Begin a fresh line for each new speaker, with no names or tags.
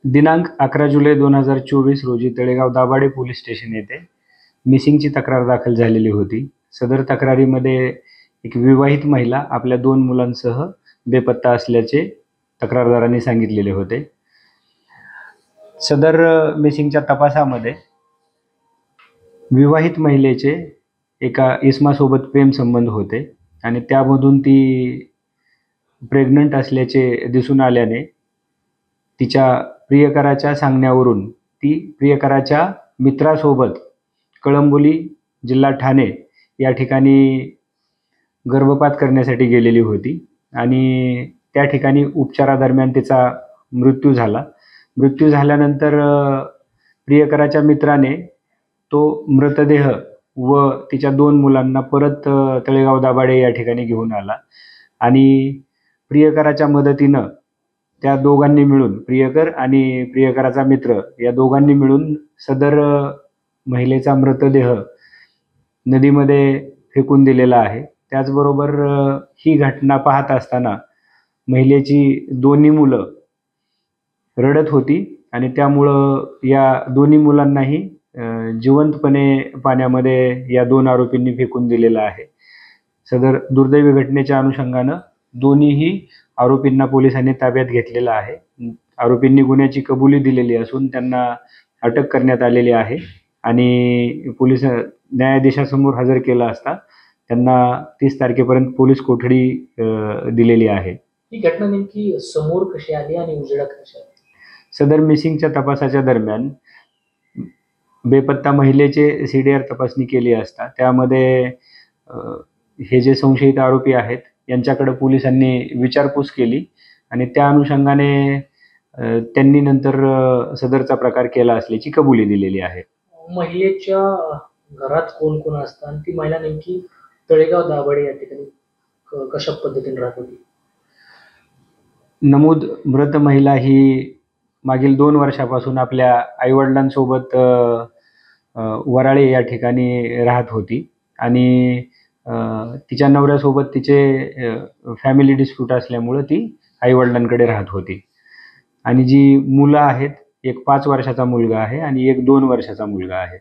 दिनांक 11 जुलै 2024 रोजी Talegaon Dabhade police station येथे मिसिंगची तक्रार दाखल झालेली होती. सदर तक्रारीमध्ये एक विवाहित महिला आपल्या 2 मुलांसह बेपत्ता असल्याचे तक्रारदारांनी सांगितलेले होते. सदर मिसिंगच्या तपासामध्ये विवाहित महिलेचे एका इसमासोबत प्रेम संबंध होते आणि त्यामधून ती प्रेग्नंट असल्याचे दिसून आल्याने तिच्या प्रियकराच्या सांगण्यावरून ती प्रियकराच्या मित्रासोबत कळंबोली जिल्हा ठाणे या ठिकाणी गर्भपात करण्यासाठी गेलेली होती आणि त्या ठिकाणी उपचारादरम्यान तिचा मृत्यू झाला. मृत्यू झाल्यानंतर प्रियकराच्या मित्राने तो मृतदेह व तिच्या 2 मुलांना परत तळेगाव दाभाडे या ठिकाणी घेऊन आला आणि प्रियकराच्या मदतीनं त्या दोघांनी मिळून, प्रियकर आणि प्रियकराचा मित्र या दोघांनी मिळून सदर महिलेचा मृतदेह नदीमध्ये फेकून दिलेला आहे. त्याचबरोबर ही घटना पाहत असताना महिलेची दोन्ही मुलं रडत होती आणि त्यामुळं या दोन्ही मुलांनाही जिवंतपणे पाण्यामध्ये या 2 आरोपींनी फेकून दिलेलं आहे. सदर दुर्दैवी घटनेच्या अनुषंगानं दोन्हीही आरोपींना पोलिसांनी ताब्यात घेतलेलं आहे. आरोपींनी गुन्ह्याची कबुली दिलेली असून त्यांना अटक करण्यात आलेली आहे आणि पोलीस न्यायाधीशासमोर हजर केलं असता त्यांना 30 तारखेपर्यंत पोलीस कोठडी दिलेली आहे.
ही घटना नेमकी समोर कशी आली आणि उजेडात कशी आली?
सदर मिसिंगच्या तपासाच्या दरम्यान बेपत्ता महिलेचे CDR तपासणी केली असता त्यामध्ये हे जे संशयित आरोपी आहेत यांच्याकडे पोलिसांनी विचारपूस केली आणि त्या अनुषंगाने त्यांनी नंतर सदरचा प्रकार केला असल्याची कबुली दिलेली आहे.
महिलेच्या घरात कोण कोण असतं आणि ती महिला नेमकी तळेगाव दाभाडे या ठिकाणी कशा पद्धतीने राहत होती?
नमूद मृत महिला ही मागील 2 वर्षापासून आपल्या आईवडिलांसोबत वराळे या ठिकाणी राहत होती आणि तिच्या नवऱ्यासोबत तिचे फॅमिली डिस्प्यूट असल्यामुळं ती आईवडिलांकडे राहत होती आणि जी मुलं आहेत, एक 5 वर्षाचा मुलगा आहे आणि एक 2 वर्षाचा मुलगा आहे.